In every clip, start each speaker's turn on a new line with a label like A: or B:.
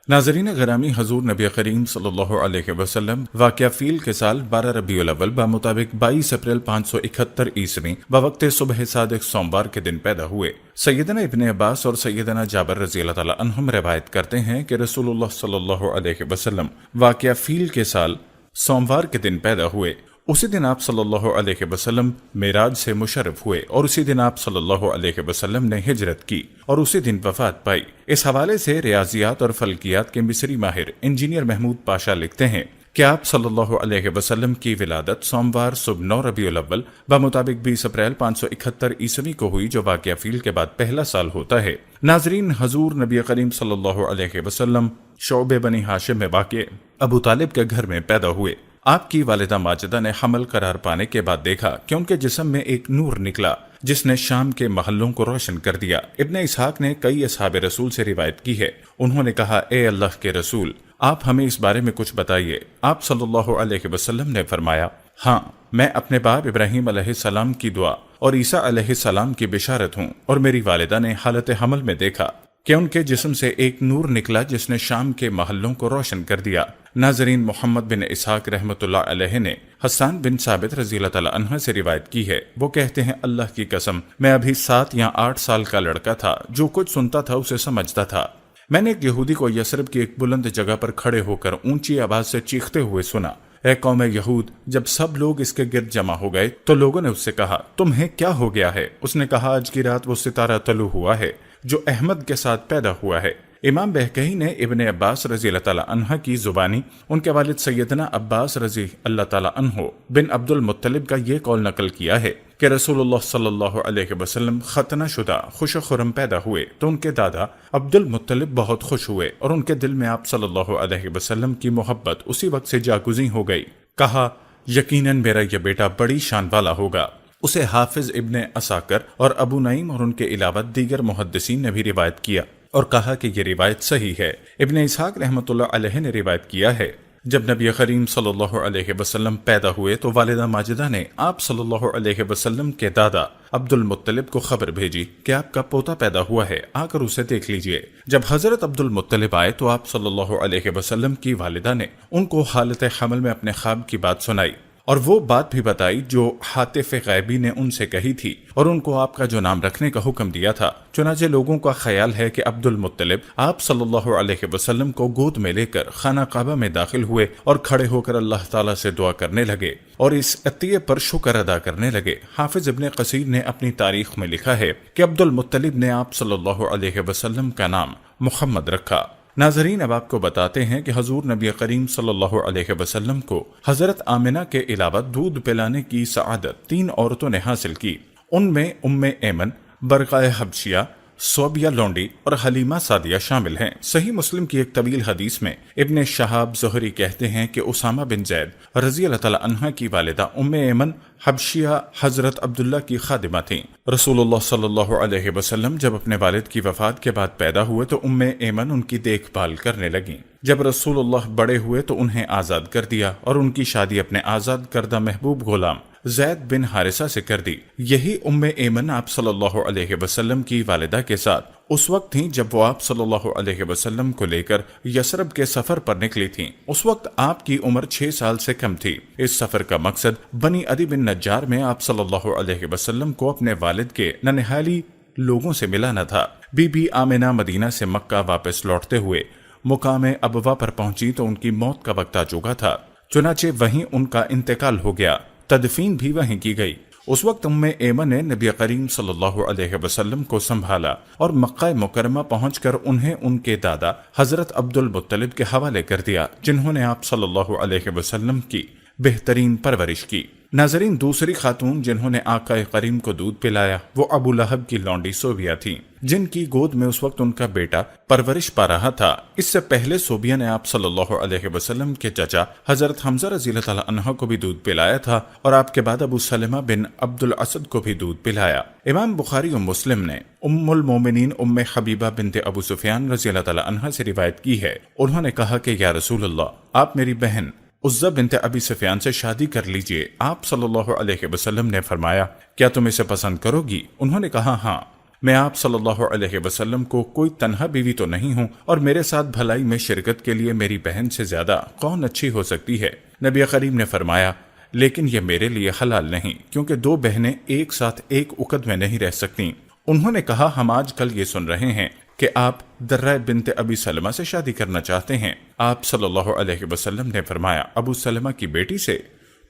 A: ناظرین گرامی، حضور نبی کریم صلی اللہ علیہ وسلم واقعہ فیل کے سال 12 ربیع الاول بمطابق 22 اپریل 571 عیسوی بوقت صبح صادق سوموار کے دن پیدا ہوئے۔ سیدنا ابن عباس اور سیدنا جابر رضی اللہ تعالی عنہم روایت کرتے ہیں کہ رسول اللہ صلی اللہ علیہ وسلم واقعہ فیل کے سال سوموار کے دن پیدا ہوئے۔ اسی دن آپ صلی اللہ علیہ وسلم معراج سے مشرف ہوئے اور اسی دن آپ صلی اللہ علیہ وسلم نے ہجرت کی اور اسی دن وفات پائی۔ اس حوالے سے ریاضیات اور فلکیات کے مصری ماہر انجینئر محمود پاشا لکھتے ہیں کہ آپ صلی اللہ علیہ وسلم کی ولادت سوموار صبح 9 ربیع الاول بمطابق 20 اپریل 571 عیسوی کو ہوئی، جو واقعہ فیل کے بعد پہلا سال ہوتا ہے۔ ناظرین، حضور نبی کریم صلی اللہ علیہ وسلم شعبہ بنی ہاشم میں واقع ابو طالب کے گھر میں پیدا ہوئے۔ آپ کی والدہ ماجدہ نے حمل قرار پانے کے بعد دیکھا کہ ان کے جسم میں ایک نور نکلا جس نے شام کے محلوں کو روشن کر دیا۔ ابن اسحاق نے کئی اصحاب رسول سے روایت کی ہے، انہوں نے کہا، اے اللہ کے رسول، آپ ہمیں اس بارے میں کچھ بتائیے۔ آپ صلی اللہ علیہ وسلم نے فرمایا، ہاں، میں اپنے باپ ابراہیم علیہ السلام کی دعا اور عیسیٰ علیہ السلام کی بشارت ہوں، اور میری والدہ نے حالت حمل میں دیکھا کہ ان کے جسم سے ایک نور نکلا جس نے شام کے محلوں کو روشن کر دیا۔ ناظرین، محمد بن اسحاق رحمۃ اللہ علیہ نے حسان بن ثابت رضی اللہ تعالی عنہ سے روایت کی ہے، وہ کہتے ہیں، اللہ کی قسم، میں ابھی 7 یا 8 سال کا لڑکا تھا، جو کچھ سنتا تھا اسے سمجھتا تھا۔ میں نے ایک یہودی کو یثرب کی ایک بلند جگہ پر کھڑے ہو کر اونچی آواز سے چیختے ہوئے سنا، اے قوم یہود! جب سب لوگ اس کے گرد جمع ہو گئے تو لوگوں نے اس سے کہا، تمہیں کیا ہو گیا ہے؟ اس نے کہا، آج کی رات وہ ستارہ طلوع ہوا ہے جو احمد کے ساتھ پیدا ہوا ہے۔ امام بہقی نے ابن عباس رضی اللہ تعالی عنہ کی زبانی ان کے والد سیدنا عباس رضی اللہ تعالی عنہ بن عبد المطلب کا یہ قول نقل کیا ہے کہ رسول اللہ صلی اللہ علیہ وسلم ختنہ شدہ خوش و خرم پیدا ہوئے تو ان کے دادا عبد المطلب بہت خوش ہوئے اور ان کے دل میں آپ صلی اللہ علیہ وسلم کی محبت اسی وقت سے جاگزیں ہو گئی۔ کہا، یقیناً میرا یہ بیٹا بڑی شان والا ہوگا۔ اسے حافظ ابن عساکر اور ابو نعیم اور ان کے علاوہ دیگر محدثین نے بھی روایت کیا اور کہا کہ یہ روایت صحیح ہے۔ ابن اسحاق رحمۃ اللہ علیہ نے روایت کیا ہے، جب نبی کریم صلی اللہ علیہ وسلم پیدا ہوئے تو والدہ ماجدہ نے آپ صلی اللہ علیہ وسلم کے دادا عبد المطلب کو خبر بھیجی کہ آپ کا پوتا پیدا ہوا ہے، آ کر اسے دیکھ لیجئے۔ جب حضرت عبد المطلب آئے تو آپ صلی اللہ علیہ وسلم کی والدہ نے ان کو حالت حمل میں اپنے خواب کی بات سنائی اور وہ بات بھی بتائی جو حاتف غیبی نے ان سے کہی تھی، اور ان کو آپ کا جو نام رکھنے کا حکم دیا تھا۔ چنانچہ لوگوں کا خیال ہے کہ عبد المطلب آپ صلی اللہ علیہ وسلم کو گود میں لے کر خانہ کعبہ میں داخل ہوئے اور کھڑے ہو کر اللہ تعالیٰ سے دعا کرنے لگے اور اس عطیے پر شکر ادا کرنے لگے۔ حافظ ابن کثیر نے اپنی تاریخ میں لکھا ہے کہ عبد المطلب نے آپ صلی اللہ علیہ وسلم کا نام محمد رکھا۔ ناظرین، اب آپ کو بتاتے ہیں کہ حضور نبی کریم صلی اللہ علیہ وسلم کو حضرت آمنہ کے علاوہ دودھ پلانے کی سعادت 3 عورتوں نے حاصل کی۔ ان میں ام ایمن، برقع حبشیہ، صوبیہ لونڈی اور حلیمہ سعدیہ شامل ہیں۔ صحیح مسلم کی ایک طویل حدیث میں ابن شہاب زہری کہتے ہیں کہ اسامہ بن زید رضی اللہ تعالی عنہ کی والدہ ام ایمن حبشیہ حضرت عبداللہ کی خادمہ تھیں۔ رسول اللہ صلی اللہ علیہ وسلم جب اپنے والد کی وفات کے بعد پیدا ہوئے تو ام ایمن ان کی دیکھ بھال کرنے لگیں۔ جب رسول اللہ بڑے ہوئے تو انہیں آزاد کر دیا اور ان کی شادی اپنے آزاد کردہ محبوب غلام زید بن حارثہ سے کر دی۔ یہی ام ایمن آپ صلی اللہ علیہ وسلم کی والدہ کے ساتھ اس وقت تھیں جب وہ آپ صلی اللہ علیہ وسلم کو لے کر یثرب کے سفر پر نکلی تھیں۔ اس وقت آپ کی عمر 6 سال سے کم تھی۔ اس سفر کا مقصد بنی عدی بن نجار میں آپ صلی اللہ علیہ وسلم کو اپنے والد کے ننہالی لوگوں سے ملانا تھا۔ بی بی آمنہ مدینہ سے مکہ واپس لوٹتے ہوئے مقام ابوا پر پہنچی تو ان کی موت کا وقت آ چکا تھا، چنانچہ وہیں ان کا انتقال ہو گیا، تدفین بھی وہیں کی گئی۔ اس وقت ام ایمن نے نبی کریم صلی اللہ علیہ وسلم کو سنبھالا اور مکہ مکرمہ پہنچ کر انہیں ان کے دادا حضرت عبد المطلب کے حوالے کر دیا، جنہوں نے آپ صلی اللہ علیہ وسلم کی بہترین پرورش کی۔ ناظرین، دوسری خاتون جنہوں نے آقا کریم کو دودھ پلایا وہ ابو لہب کی لونڈی صوبیہ تھیں، جن کی گود میں اس وقت ان کا بیٹا پرورش پا رہا تھا۔ اس سے پہلے صوبیہ نے آپ صلی اللہ علیہ وسلم کے چچا حضرت حمزہ رضی اللہ تعالی عنہ کو بھی دودھ پلایا تھا اور آپ کے بعد ابو سلمہ بن عبد الاسد کو بھی دودھ پلایا۔ امام بخاری و مسلم نے ام المومنین ام حبیبہ بنت ابو سفیان رضی اللہ تعالی عنہ سے روایت کی ہے، انہوں نے کہا کہ یا رسول اللہ، آپ میری بہن عزہ بنت ابی سفیان سے شادی کر لیجئے۔ آپ صلی اللہ علیہ وسلم نے فرمایا، کیا تم اسے پسند کرو گی؟ انہوں نے کہا ہاں۔ میں آپ صلی اللہ علیہ وسلم کو کوئی تنہا بیوی تو نہیں ہوں، اور میرے ساتھ بھلائی میں شرکت کے لیے میری بہن سے زیادہ کون اچھی ہو سکتی ہے؟ نبی کریم نے فرمایا، لیکن یہ میرے لیے حلال نہیں، کیونکہ دو بہنیں ایک ساتھ ایک عقد میں نہیں رہ سکتی۔ انہوں نے کہا، ہم آج کل یہ سن رہے ہیں کہ آپ درہ بنت ابی سلمہ سے شادی کرنا چاہتے ہیں۔ آپ صلی اللہ علیہ وسلم نے فرمایا، ابو سلمہ کی بیٹی سے؟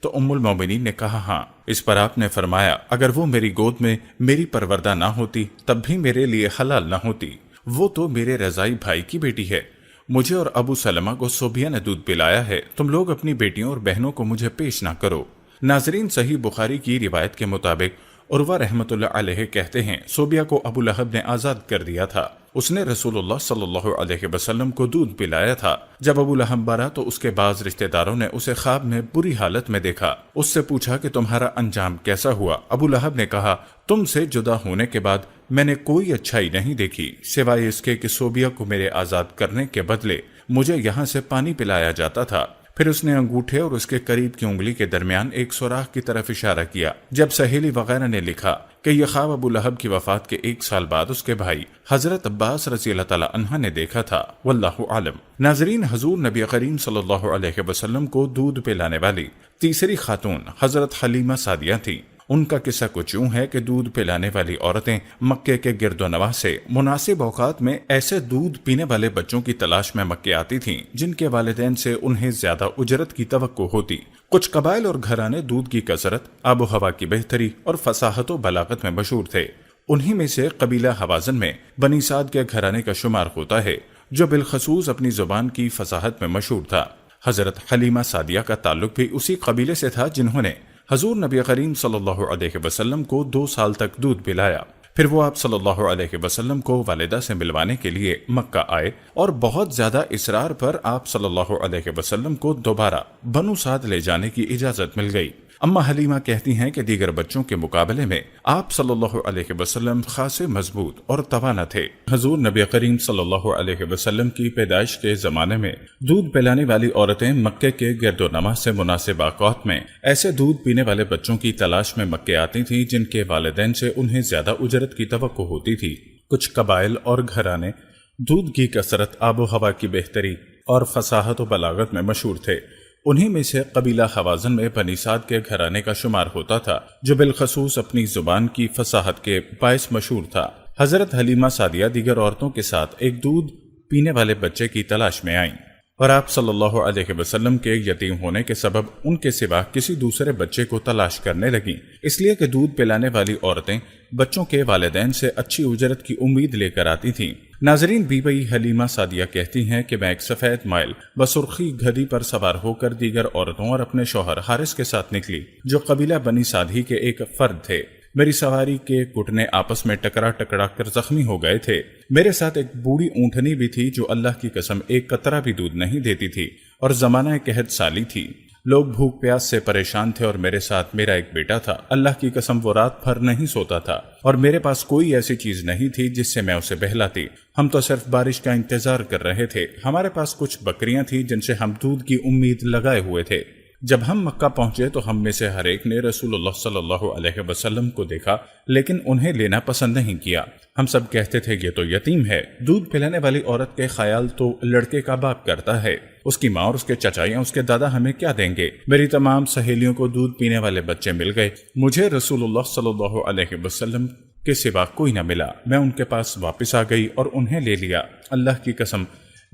A: تو ام المومنین نے کہا، ہاں۔ اس پر آپ نے فرمایا، اگر وہ میری گود میں میری پروردہ نہ ہوتی تب بھی میرے لیے حلال نہ ہوتی، وہ تو میرے رضائی بھائی کی بیٹی ہے۔ مجھے اور ابو سلمہ کو صوبیہ نے دودھ پلایا ہے، تم لوگ اپنی بیٹیوں اور بہنوں کو مجھے پیش نہ کرو۔ ناظرین، صحیح بخاری کی روایت کے مطابق عروہ رحمۃ اللہ علیہ کہتے ہیں، صوبیہ کو ابو لہب نے آزاد کر دیا تھا۔ اس نے رسول اللہ صلی اللہ علیہ وسلم کو دودھ پلایا تھا۔ جب ابو لہب مرا تو اس کے بعض رشتہ داروں نے اسے خواب میں بری حالت میں دیکھا۔ اس سے پوچھا کہ تمہارا انجام کیسا ہوا؟ ابو لہب نے کہا، تم سے جدا ہونے کے بعد میں نے کوئی اچھائی نہیں دیکھی سوائے اس کے کہ صوبیہ کو میرے آزاد کرنے کے بدلے مجھے یہاں سے پانی پلایا جاتا تھا۔ پھر اس نے انگوٹھے اور اس کے قریب کی انگلی کے درمیان ایک سوراخ کی طرف اشارہ کیا۔ جب سہیلی وغیرہ نے لکھا کہ یہ خواب ابو لہب کی وفات کے 1 سال بعد اس کے بھائی حضرت عباس رضی اللہ تعالی عنہ نے دیکھا تھا، واللہ عالم۔ ناظرین، حضور نبی کریم صلی اللہ علیہ وسلم کو دودھ پلانے والی تیسری خاتون حضرت حلیمہ سعدیہ تھی۔ ان کا قصہ کچھ یوں ہے کہ دودھ پلانے والی عورتیں مکے کے گرد و نواح سے مناسب اوقات میں ایسے دودھ پینے والے بچوں کی تلاش میں مکے آتی تھیں جن کے والدین سے انہیں زیادہ اجرت کی توقع ہوتی۔ کچھ قبائل اور گھرانے دودھ کی کثرت، آب و ہوا کی بہتری اور فصاحت و بلاغت میں مشہور تھے۔ انہی میں سے قبیلہ حوازن میں بنی سعد کے گھرانے کا شمار ہوتا ہے، جو بالخصوص اپنی زبان کی فصاحت میں مشہور تھا۔ حضرت حلیمہ سعدیہ کا تعلق بھی اسی قبیلے سے تھا جنہوں نے حضور نبی کریم صلی اللہ علیہ وسلم کو 2 سال تک دودھ پلایا۔ پھر وہ آپ صلی اللہ علیہ وسلم کو والدہ سے ملوانے کے لیے مکہ آئے، اور بہت زیادہ اصرار پر آپ صلی اللہ علیہ وسلم کو دوبارہ بنو سعد لے جانے کی اجازت مل گئی۔ اما حلیمہ کہتی ہیں کہ دیگر بچوں کے مقابلے میں آپ صلی اللہ علیہ وسلم خاصے مضبوط اور توانا تھے۔ حضور نبی کریم صلی اللہ علیہ وسلم کی پیدائش کے زمانے میں دودھ پلانے والی عورتیں مکے کے گرد و نواح سے مناسب اوقات میں ایسے دودھ پینے والے بچوں کی تلاش میں مکے آتی تھیں جن کے والدین سے انہیں زیادہ اجرت کی توقع ہوتی تھی۔ کچھ قبائل اور گھرانے دودھ کی کثرت، آب و ہوا کی بہتری اور فصاحت و بلاغت میں مشہور تھے۔ انہی میں سے قبیلہ حوازن میں بنی سعد کے گھرانے کا شمار ہوتا تھا، جو بالخصوص اپنی زبان کی فصاحت کے باعث مشہور تھا۔ حضرت حلیمہ سعدیہ دیگر عورتوں کے ساتھ ایک دودھ پینے والے بچے کی تلاش میں آئیں، اور آپ صلی اللہ علیہ وسلم کے یتیم ہونے کے سبب ان کے سوا کسی دوسرے بچے کو تلاش کرنے لگیں، اس لیے کہ دودھ پلانے والی عورتیں بچوں کے والدین سے اچھی اجرت کی امید لے کر آتی تھیں۔ ناظرین، بی بی حلیمہ سعدیہ کہتی ہیں کہ میں ایک سفید مائل بسرخی گدھی پر سوار ہو کر دیگر عورتوں اور اپنے شوہر حارث کے ساتھ نکلی، جو قبیلہ بنی سعد ہی کے ایک فرد تھے۔ میری سواری کے گھٹنے آپس میں ٹکرا کر زخمی ہو گئے تھے۔ میرے ساتھ ایک بوڑھی اونٹنی بھی تھی جو اللہ کی قسم ایک قطرہ بھی دودھ نہیں دیتی تھی اور زمانہ قحط سالی تھی۔ لوگ بھوک پیاس سے پریشان تھے اور میرے ساتھ میرا ایک بیٹا تھا۔ اللہ کی قسم وہ رات بھر نہیں سوتا تھا اور میرے پاس کوئی ایسی چیز نہیں تھی جس سے میں اسے بہلاتی۔ ہم تو صرف بارش کا انتظار کر رہے تھے۔ ہمارے پاس کچھ بکریاں تھیں جن سے ہم دودھ کی امید لگائے ہوئے تھے۔ جب ہم مکہ پہنچے تو ہم میں سے ہر ایک نے رسول اللہ صلی اللہ علیہ وسلم کو دیکھا، لیکن انہیں لینا پسند نہیں کیا۔ ہم سب کہتے تھے یہ تو یتیم ہے۔ دودھ پلانے والی عورت کے خیال تو لڑکے کا باپ کرتا ہے، اس کی ماں اور اس کے چچا یا اس کے دادا ہمیں کیا دیں گے؟ میری تمام سہیلیوں کو دودھ پینے والے بچے مل گئے، مجھے رسول اللہ صلی اللہ علیہ وسلم کے سوا کوئی نہ ملا۔ میں ان کے پاس واپس آ گئی اور انہیں لے لیا۔ اللہ کی قسم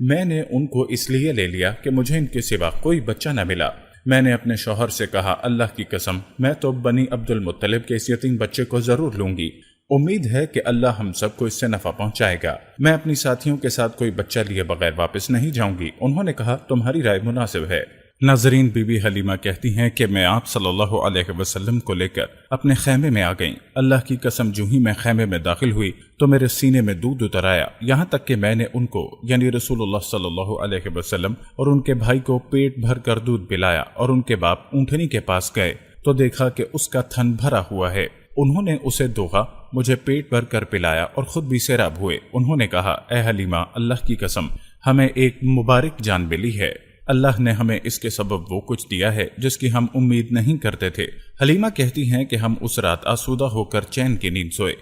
A: میں نے ان کو اس لیے لے لیا کہ مجھے ان کے سوا کوئی بچہ نہ ملا۔ میں نے اپنے شوہر سے کہا، اللہ کی قسم میں تو بنی عبد المطلب کے اس یتیم بچے کو ضرور لوں گی، امید ہے کہ اللہ ہم سب کو اس سے نفع پہنچائے گا۔ میں اپنی ساتھیوں کے ساتھ کوئی بچہ لیے بغیر واپس نہیں جاؤں گی۔ انہوں نے کہا، تمہاری رائے مناسب ہے۔ ناظرین، بی بی حلیمہ کہتی ہیں کہ میں آپ صلی اللہ علیہ وسلم کو لے کر اپنے خیمے میں آ گئی۔ اللہ کی قسم جو ہی میں خیمے میں داخل ہوئی تو میرے سینے میں دودھ اتر آیا، یہاں تک کہ میں نے ان کو یعنی رسول اللہ صلی اللہ علیہ وسلم اور ان کے بھائی کو پیٹ بھر کر دودھ پلایا، اور ان کے باپ اونٹنی کے پاس گئے تو دیکھا کہ اس کا تھن بھرا ہوا ہے۔ انہوں نے اسے دوہا، مجھے پیٹ بھر کر پلایا اور خود بھی سیراب ہوئے۔ انہوں نے کہا، اے حلیمہ، اللہ کی قسم ہمیں ایک مبارک جان ملی ہے، اللہ نے ہمیں اس کے سبب وہ کچھ دیا ہے جس کی ہم امید نہیں کرتے تھے۔ حلیمہ کہتی ہیں کہ ہم اس رات آسودہ ہو کر چین کی نیند سوئے۔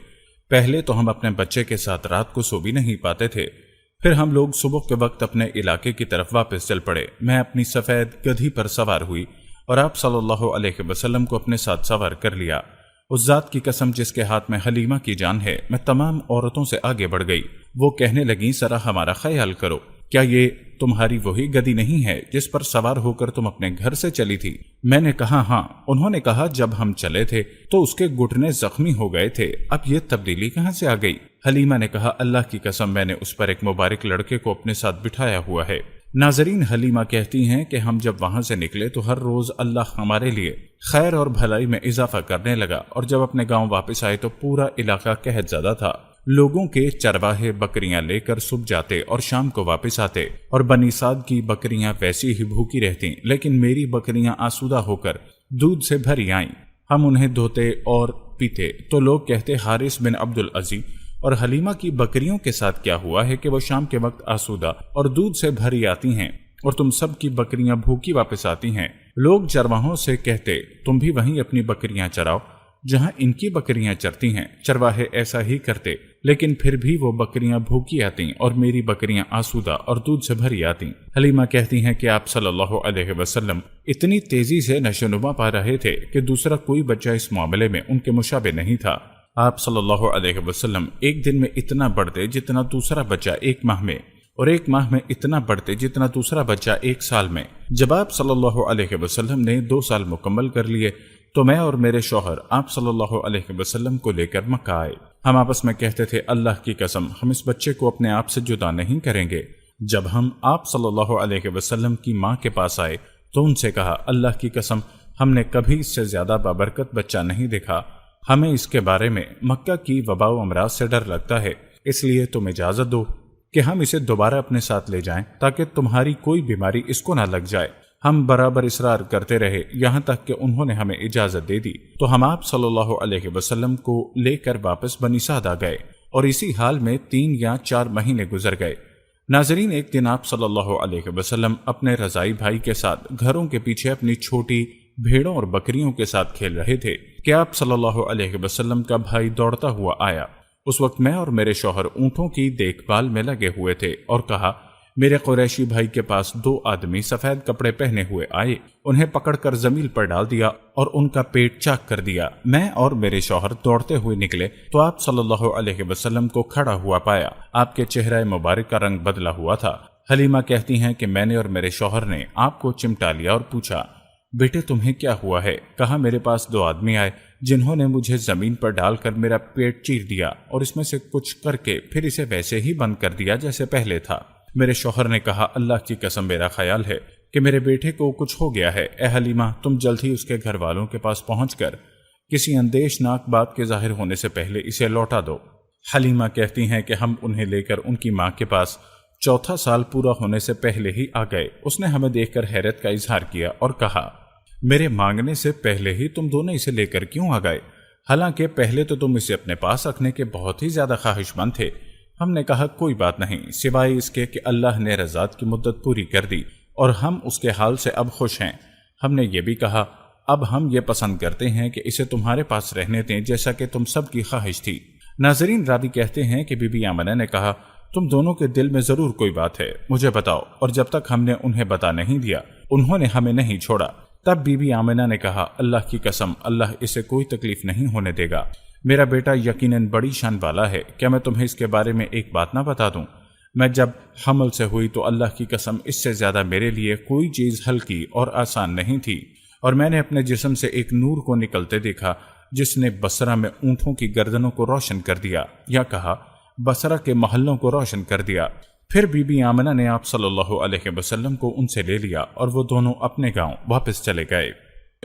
A: پہلے تو ہم اپنے بچے کے ساتھ رات کو سو بھی نہیں پاتے تھے، پھر ہم لوگ صبح کے وقت اپنے علاقے کی طرف واپس چل پڑے۔ میں اپنی سفید گدھی پر سوار ہوئی اور آپ صلی اللہ علیہ وسلم کو اپنے ساتھ سوار کر لیا۔ اس ذات کی قسم جس کے ہاتھ میں حلیمہ کی جان ہے، میں تمام عورتوں سے آگے بڑھ گئی۔ وہ کہنے لگیں، ذرا ہمارا خیال کرو، کیا یہ تمہاری وہی گدھی نہیں ہے جس پر سوار ہو کر تم اپنے گھر سے چلی تھی؟ میں نے کہا ہاں۔ انہوں نے کہا جب ہم چلے تھے تو اس کے گھٹنے زخمی ہو گئے تھے، اب یہ تبدیلی کہاں سے آ گئی؟ حلیمہ نے کہا اللہ کی قسم میں نے اس پر ایک مبارک لڑکے کو اپنے ساتھ بٹھایا ہوا ہے۔ ناظرین، حلیمہ کہتی ہیں کہ ہم جب وہاں سے نکلے تو ہر روز اللہ ہمارے لیے خیر اور بھلائی میں اضافہ کرنے لگا، اور جب اپنے گاؤں واپس آئے تو پورا علاقہ قحط زدہ تھا۔ لوگوں کے چرواہے بکریاں لے کر صبح جاتے اور شام کو واپس آتے، اور بنی سعد کی بکریاں ویسی ہی بھوکی رہتی، لیکن میری بکریاں آسودہ ہو کر دودھ سے بھری آئیں۔ ہم انہیں دھوتے اور پیتے تو لوگ کہتے حارث بن عبد العزی اور حلیمہ کی بکریوں کے ساتھ کیا ہوا ہے کہ وہ شام کے وقت آسودہ اور دودھ سے بھری آتی ہیں اور تم سب کی بکریاں بھوکی واپس آتی ہیں۔ لوگ چرواہوں سے کہتے تم بھی وہیں اپنی بکریاں چراؤ جہاں ان کی بکریاں چرتی ہیں۔ چرواہے ایسا ہی کرتے، لیکن پھر بھی وہ بکریاں بھوکی آتی اور میری بکریاں آسودہ اور دودھ سے بھری آتی۔ حلیمہ کہتی ہیں کہ آپ صلی اللہ علیہ وسلم اتنی تیزی سے نشوونما پا رہے تھے کہ دوسرا کوئی بچہ اس معاملے میں ان کے مشابہ نہیں تھا۔ آپ صلی اللہ علیہ وسلم ایک دن میں اتنا بڑھتے جتنا دوسرا بچہ ایک ماہ میں، اور ایک ماہ میں اتنا بڑھتے جتنا دوسرا بچہ ایک سال میں۔ جب آپ صلی اللہ علیہ وسلم نے 2 سال مکمل کر لیے تو میں اور میرے شوہر آپ صلی اللہ علیہ وسلم کو لے کر مکہ آئے۔ ہم آپس میں کہتے تھے اللہ کی قسم ہم اس بچے کو اپنے آپ سے جدا نہیں کریں گے۔ جب ہم آپ صلی اللہ علیہ وسلم کی ماں کے پاس آئے تو ان سے کہا اللہ کی قسم ہم نے کبھی اس سے زیادہ بابرکت بچہ نہیں دیکھا، ہمیں اس کے بارے میں مکہ کی وبا و امراض سے ڈر لگتا ہے، اس لیے تم اجازت دو کہ ہم اسے دوبارہ اپنے ساتھ لے جائیں تاکہ تمہاری کوئی بیماری اس کو نہ لگ جائے۔ ہم برابر اصرار کرتے رہے یہاں تک کہ انہوں نے ہمیں اجازت دے دی تو ہم آپ صلی اللہ علیہ وسلم کو لے کر واپس بنی سعد آ گئے، اور اسی حال میں 3 یا 4 مہینے گزر گئے۔ ناظرین، ایک دن آپ صلی اللہ علیہ وسلم اپنے رضائی بھائی کے ساتھ گھروں کے پیچھے اپنی چھوٹی بھیڑوں اور بکریوں کے ساتھ کھیل رہے تھے کہ آپ صلی اللہ علیہ وسلم کا بھائی دوڑتا ہوا آیا۔ اس وقت میں اور میرے شوہر اونٹوں کی دیکھ بھال میں لگے ہوئے تھے اور کہا میرے قریشی بھائی کے پاس 2 آدمی سفید کپڑے پہنے ہوئے آئے، انہیں پکڑ کر زمین پر ڈال دیا اور ان کا پیٹ چاک کر دیا۔ میں اور میرے شوہر دوڑتے ہوئے نکلے تو آپ صلی اللہ علیہ وسلم کو کھڑا ہوا پایا، آپ کے چہرہ مبارک کا رنگ بدلا ہوا تھا۔ حلیمہ کہتی ہیں کہ میں نے اور میرے شوہر نے آپ کو چمٹا لیا اور پوچھا بیٹے تمہیں کیا ہوا ہے؟ کہا میرے پاس 2 آدمی آئے جنہوں نے مجھے زمین پر ڈال کر میرا پیٹ چیر دیا اور اس میں سے کچھ کر کے پھر اسے ویسے ہی بند کر دیا جیسے پہلے تھا۔ میرے شوہر نے کہا اللہ کی قسم میرا خیال ہے کہ میرے بیٹے کو کچھ ہو گیا ہے، اے حلیمہ تم جلد ہی اس کے گھر والوں کے پاس پہنچ کر کسی اندیش ناک بات کے ظاہر ہونے سے پہلے اسے لوٹا دو۔ حلیمہ کہتی ہیں کہ ہم انہیں لے کر ان کی ماں کے پاس 4 سال پورا ہونے سے پہلے ہی آ گئے۔ اس نے ہمیں دیکھ کر حیرت کا اظہار کیا اور کہا میرے مانگنے سے پہلے ہی تم دونوں اسے لے کر کیوں آ گئے؟ حالانکہ پہلے تو تم اسے اپنے پاس رکھنے کے بہت ہی زیادہ خواہش مند تھے۔ ہم نے کہا کوئی بات نہیں، سوائے اس کے کہ اللہ نے رضاعت کی مدت پوری کر دی اور ہم اس کے حال سے اب خوش ہیں۔ ہم نے یہ بھی کہا اب ہم یہ پسند کرتے ہیں کہ اسے تمہارے پاس رہنے دیں جیسا کہ تم سب کی خواہش تھی۔ ناظرین، راوی کہتے ہیں کہ بی بی آمنہ نے کہا تم دونوں کے دل میں ضرور کوئی بات ہے، مجھے بتاؤ، اور جب تک ہم نے انہیں بتا نہیں دیا انہوں نے ہمیں نہیں چھوڑا۔ تب بی بی آمنہ نے کہا اللہ کی قسم اللہ اسے کوئی تکلیف نہیں ہونے دے گا، میرا بیٹا یقیناً بڑی شان والا ہے، کیا میں تمہیں اس کے بارے میں ایک بات نہ بتا دوں؟ میں جب حمل سے ہوئی تو اللہ کی قسم اس سے زیادہ میرے لیے کوئی چیز ہلکی اور آسان نہیں تھی، اور میں نے اپنے جسم سے ایک نور کو نکلتے دیکھا جس نے بصرہ میں اونٹوں کی گردنوں کو روشن کر دیا، یا کہا بصرہ کے محلوں کو روشن کر دیا۔ پھر بی بی آمنہ نے آپ صلی اللہ علیہ وسلم کو ان سے لے لیا اور وہ دونوں اپنے گاؤں واپس چلے گئے۔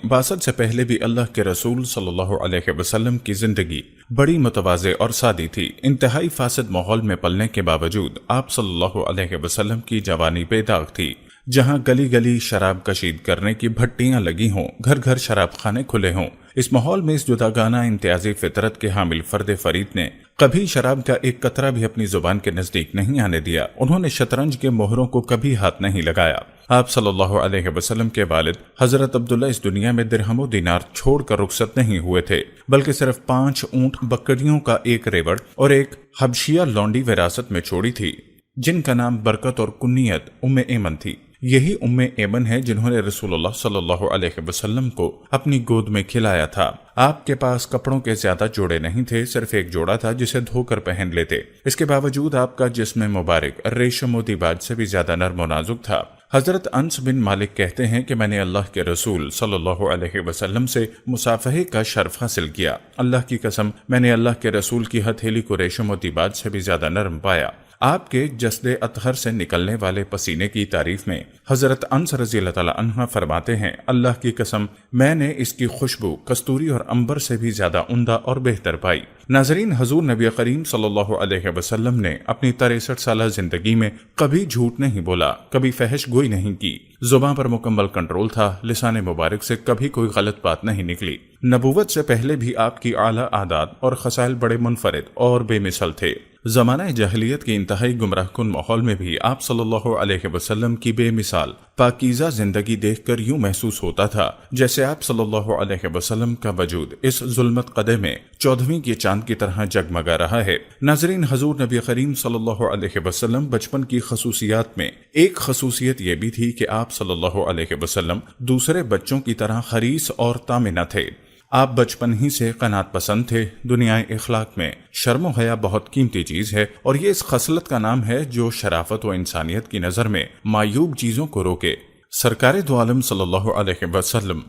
A: بعثت سے پہلے بھی اللہ کے رسول صلی اللہ علیہ وسلم کی زندگی بڑی متواضع اور سادی تھی۔ انتہائی فاسد ماحول میں پلنے کے باوجود آپ صلی اللہ علیہ وسلم کی جوانی بے داغ تھی۔ جہاں گلی گلی شراب کشید کرنے کی بھٹیاں لگی ہوں، گھر گھر شراب خانے کھلے ہوں۔ اس ماحول میں اس جداگانہ امتیازی فطرت کے حامل فرد فرید نے کبھی شراب کا ایک قطرہ بھی اپنی زبان کے نزدیک نہیں آنے دیا۔ انہوں نے شطرنج کے مہروں کو کبھی ہاتھ نہیں لگایا۔ آپ صلی اللہ علیہ وسلم کے والد حضرت عبداللہ اس دنیا میں درہم و دینار چھوڑ کر رخصت نہیں ہوئے تھے، بلکہ صرف 5 اونٹ، بکریوں کا ایک ریوڑ اور ایک حبشیہ لونڈی وراثت میں چھوڑی تھی، جن کا نام برکت اور کنیت ام ایمن تھی۔ یہی ام ایمن ہے جنہوں نے رسول اللہ صلی اللہ علیہ وسلم کو اپنی گود میں کھلایا تھا۔ آپ کے پاس کپڑوں کے زیادہ جوڑے نہیں تھے، صرف ایک جوڑا تھا جسے دھو کر پہن لیتے۔ اس کے باوجود آپ کا جسم مبارک ریشم و دیباج سے بھی زیادہ نرم و نازک تھا۔ حضرت انس بن مالک کہتے ہیں کہ میں نے اللہ کے رسول صلی اللہ علیہ وسلم سے مصافحے کا شرف حاصل کیا۔ اللہ کی قسم، میں نے اللہ کے رسول کی ہتھیلی کو ریشم و دیباج سے بھی زیادہ نرم پایا۔ آپ کے جسد اطہر سے نکلنے والے پسینے کی تعریف میں حضرت انس رضی اللہ تعالی عنہ فرماتے ہیں، اللہ کی قسم، میں نے اس کی خوشبو کستوری اور عنبر سے بھی زیادہ عمدہ اور بہتر پائی۔ ناظرین، حضور نبی کریم صلی اللہ علیہ وسلم نے اپنی 63 سالہ زندگی میں کبھی جھوٹ نہیں بولا، کبھی فحش گوئی نہیں کی، زبان پر مکمل کنٹرول تھا، لسان مبارک سے کبھی کوئی غلط بات نہیں نکلی۔ نبوت سے پہلے بھی آپ کی اعلیٰ عادات اور خصائل بڑے منفرد اور بے مثل تھے۔ زمانہ جاہلیت کے انتہائی گمراہ کن ماحول میں بھی آپ صلی اللہ علیہ وسلم کی بے مثال پاکیزہ زندگی دیکھ کر یوں محسوس ہوتا تھا جیسے آپ صلی اللہ علیہ وسلم کا وجود اس ظلمت قدے میں 14ویں کے چاند کی طرح جگمگا رہا ہے۔ ناظرین، حضور نبی کریم صلی اللہ علیہ وسلم بچپن کی خصوصیات میں ایک خصوصیت یہ بھی تھی کہ آپ صلی اللہ علیہ وسلم دوسرے بچوں کی طرح حریص اور طامع تھے۔ آپ بچپن ہی سے قناعت پسند تھے۔ دنیا اخلاق میں شرم و حیا بہت قیمتی چیز ہے، اور یہ اس خصلت کا نام ہے جو شرافت و انسانیت کی نظر میں معیوب چیزوں کو روکے۔ سرکار دو عالم صلی اللہ علیہ وسلم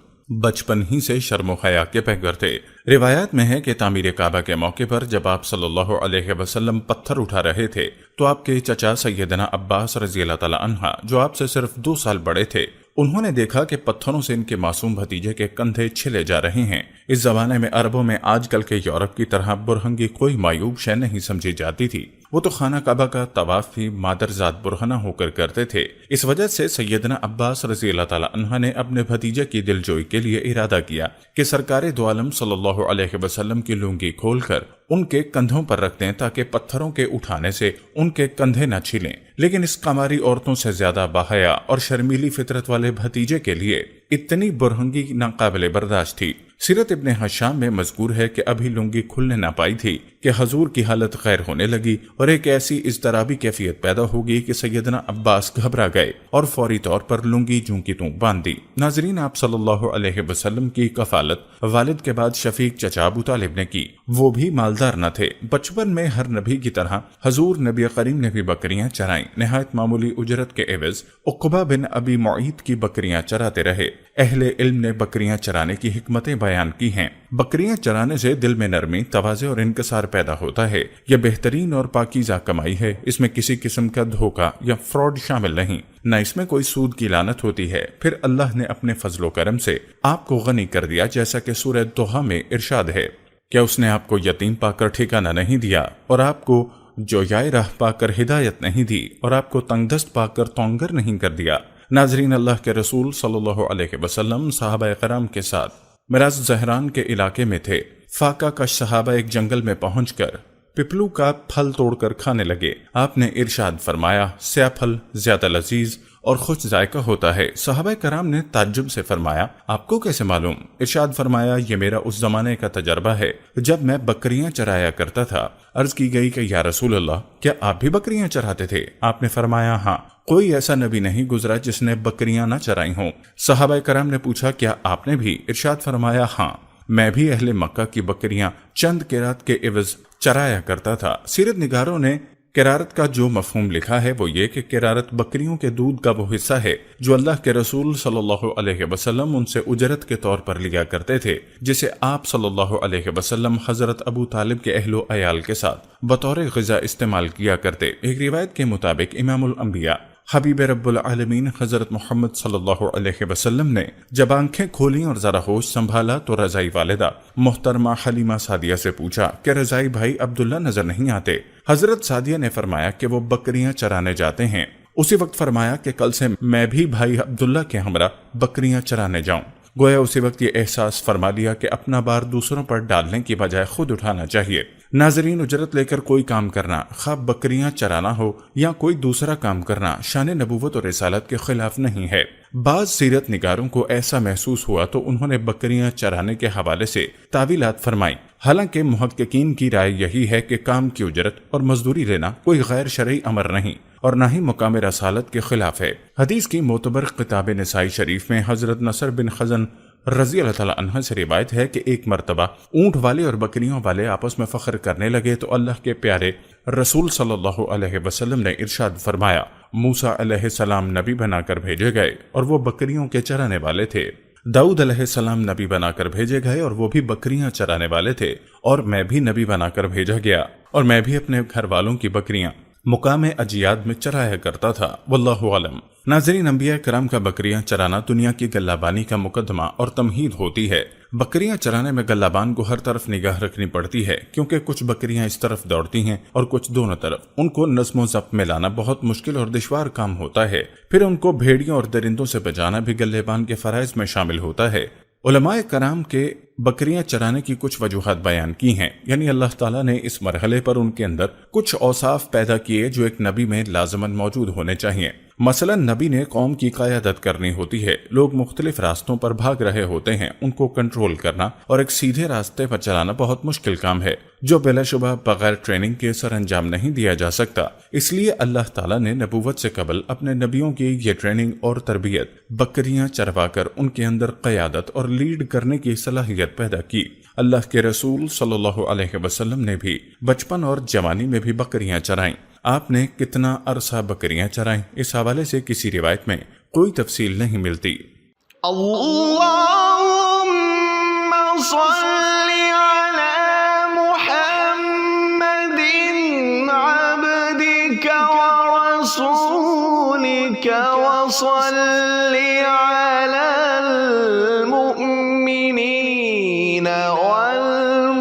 A: بچپن ہی سے شرم و حیا کے پیکر تھے۔ روایات میں ہے کہ تعمیر کعبہ کے موقع پر جب آپ صلی اللہ علیہ وسلم پتھر اٹھا رہے تھے تو آپ کے چچا سیدنا عباس رضی اللہ تعالی عنہ، جو آپ سے صرف 2 سال بڑے تھے، انہوں نے دیکھا کہ پتھروں سے ان کے معصوم بھتیجے کے کندھے چھلے جا رہے ہیں۔ اس زمانے میں عربوں میں آج کل کے یورپ کی طرح برہنگی کوئی معیوب شے نہیں سمجھی جاتی تھی۔ وہ تو خانہ کعبہ کا طواف بھی مادر ذات برہنہ ہو کر کرتے تھے۔ اس وجہ سے سیدنا عباس رضی اللہ تعالی عنہ نے اپنے بھتیجے کی دلجوئی کے لیے ارادہ کیا کہ سرکار دو عالم صلی اللہ علیہ وسلم کی لنگی کھول کر ان کے کندھوں پر رکھ دیں تاکہ پتھروں کے اٹھانے سے ان کے کندھے نہ چھلیں۔ لیکن اس قماری عورتوں سے زیادہ باحیا اور شرمیلی فطرت والے بھتیجے کے لیے اتنی برہنگی ناقابل برداشت تھی۔ سیرت ابن حشام میں مذکور ہے کہ ابھی لنگی کھلنے نہ پائی تھی کہ حضور کی حالت خیر ہونے لگی اور ایک ایسی اضطرابی کیفیت پیدا ہو گئی کہ سیدنا عباس گھبرا گئے اور فوری طور پر لنگی جوں کی توں باندھ دی۔ ناظرین، آپ صلی اللہ علیہ وسلم کی کفالت والد کے بعد شفیق چچا ابو طالب نے کی۔ وہ بھی مالدار نہ تھے۔ بچپن میں ہر نبی کی طرح حضور نبی کریم نے بھی بکریاں چرائیں۔ نہایت معمولی اجرت کے عوض عقبہ بن ابی معیط کی بکریاں چراتے رہے۔ اہل علم نے بکریاں چرانے کی حکمتیں بیان کی ہیں۔ بکریاں چرانے سے دل میں نرمی، تواضع اور انکسار پیدا ہوتا ہے۔ یہ بہترین اور پاکیزہ کمائی ہے۔ اس میں کسی قسم کا دھوکہ یا فراڈ شامل نہیں، نہ اس میں کوئی سود کی لعنت ہوتی ہے۔ پھر اللہ نے اپنے فضل و کرم سے آپ کو غنی کر دیا، جیسا کہ سورہ دوحہ میں ارشاد ہے، کیا اس نے آپ کو یتیم پا کر ٹھکانہ نہیں دیا، اور آپ کو جویائے راہ پا کر ہدایت نہیں دی، اور آپ کو تنگ دست پا کر تونگر نہیں کر دیا۔ ناظرین، اللہ کے رسول صلی اللہ علیہ وسلم صحابہ کرام کے ساتھ مراز زہران کے علاقے میں تھے۔ فاقہ کا صحابہ ایک جنگل میں پہنچ کر پپلو کا پھل توڑ کر کھانے لگے۔ آپ نے ارشاد فرمایا، سیاہ پھل زیادہ لذیذ اور خوش ذائقہ ہوتا ہے۔ صحابہ کرام نے تعجب سے فرمایا، آپ کو کیسے معلوم؟ ارشاد فرمایا، یہ میرا اس زمانے کا تجربہ ہے جب میں بکریاں چرایا کرتا تھا۔ عرض کی گئی کہ یا رسول اللہ، کیا آپ بھی بکریاں چراتے تھے؟ آپ نے فرمایا، ہاں، کوئی ایسا نبی نہیں گزرا جس نے بکریاں نہ چرائی ہوں۔ صحابہ کرام نے پوچھا، کیا آپ نے بھی؟ ارشاد فرمایا، ہاں، میں بھی اہل مکہ کی بکریاں چند قیرات کے عوض چرایا کرتا تھا۔ سیرت نگاروں نے قرارت کا جو مفہوم لکھا ہے وہ یہ کہ قرارت بکریوں کے دودھ کا وہ حصہ ہے جو اللہ کے رسول صلی اللہ علیہ وسلم ان سے اجرت کے طور پر لیا کرتے تھے، جسے آپ صلی اللہ علیہ وسلم حضرت ابو طالب کے اہل و عیال کے ساتھ بطور غذا استعمال کیا کرتے۔ ایک روایت کے مطابق امام الانبیاء حبیب رب العالمین حضرت محمد صلی اللہ علیہ وسلم نے جب آنکھیں کھولیں اور ذرا ہوش سنبھالا تو رضائی والدہ محترمہ حلیمہ سعدیہ سے پوچھا کہ رضائی بھائی عبداللہ نظر نہیں آتے؟ حضرت سعدیہ نے فرمایا کہ وہ بکریاں چرانے جاتے ہیں۔ اسی وقت فرمایا کہ کل سے میں بھی بھائی عبداللہ کے ہمراہ بکریاں چرانے جاؤں۔ گویا اسی وقت یہ احساس فرما لیا کہ اپنا بار دوسروں پر ڈالنے کی بجائے خود اٹھانا چاہیے۔ ناظرین، اجرت لے کر کوئی کام کرنا، خواہ بکریاں چرانا ہو یا کوئی دوسرا کام کرنا، شان نبوت اور رسالت کے خلاف نہیں ہے۔ بعض سیرت نگاروں کو ایسا محسوس ہوا تو انہوں نے بکریاں چرانے کے حوالے سے تعویلات فرمائیں، حالانکہ محققین کی رائے یہی ہے کہ کام کی اجرت اور مزدوری لینا کوئی غیر شرعی امر نہیں اور نہ ہی مقام رسالت کے خلاف ہے۔ حدیث کی معتبر کتاب نسائی شریف میں حضرت نصر بن خزن رضی اللہ تعالیٰ عنہ سے روایت ہے کہ ایک مرتبہ اونٹ والے اور بکریوں والے آپس میں فخر کرنے لگے تو اللہ کے پیارے رسول صلی اللہ علیہ وسلم نے ارشاد فرمایا، موسیٰ علیہ السلام نبی بنا کر بھیجے گئے اور وہ بکریوں کے چرانے والے تھے۔ داؤد علیہ السلام نبی بنا کر بھیجے گئے اور وہ بھی بکریاں چرانے والے تھے، اور میں بھی نبی بنا کر بھیجا گیا اور میں بھی اپنے گھر والوں کی بکریاں مقام اجیاد میں چرایا کرتا تھا۔ واللہ عالم۔ ناظرین، انبیاء کرام کا بکریاں چرانا دنیا کی گلہ بانی کا مقدمہ اور تمہید ہوتی ہے۔ بکریاں چرانے میں گلہ بان کو ہر طرف نگاہ رکھنی پڑتی ہے، کیونکہ کچھ بکریاں اس طرف دوڑتی ہیں اور کچھ دونوں طرف۔ ان کو نظم و ضبط میں لانا بہت مشکل اور دشوار کام ہوتا ہے۔ پھر ان کو بھیڑیوں اور درندوں سے بچانا بھی گلہ بان کے فرائض میں شامل ہوتا ہے۔ علماء کرام کے بکریاں چرانے کی کچھ وجوہات بیان کی ہیں، یعنی اللہ تعالیٰ نے اس مرحلے پر ان کے اندر کچھ اوصاف پیدا کیے جو ایک نبی میں لازماً موجود ہونے چاہیے۔ مثلا نبی نے قوم کی قیادت کرنی ہوتی ہے، لوگ مختلف راستوں پر بھاگ رہے ہوتے ہیں، ان کو کنٹرول کرنا اور ایک سیدھے راستے پر چلانا بہت مشکل کام ہے جو بلا شبہ بغیر ٹریننگ کے سر انجام نہیں دیا جا سکتا۔ اس لیے اللہ تعالیٰ نے نبوت سے قبل اپنے نبیوں کی یہ ٹریننگ اور تربیت بکریاں چروا کر ان کے اندر قیادت اور لیڈ کرنے کی صلاحیت پیدا کی۔ اللہ کے رسول صلی اللہ علیہ وسلم نے بھی بچپن اور جوانی میں بھی بکریاں چرائیں۔ آپ نے کتنا عرصہ بکریاں چرائیں، اس حوالے سے کسی روایت میں کوئی تفصیل نہیں ملتی۔
B: اللهم صل على محمد عبدك ورسولك وصل على المؤمنين والمؤمنات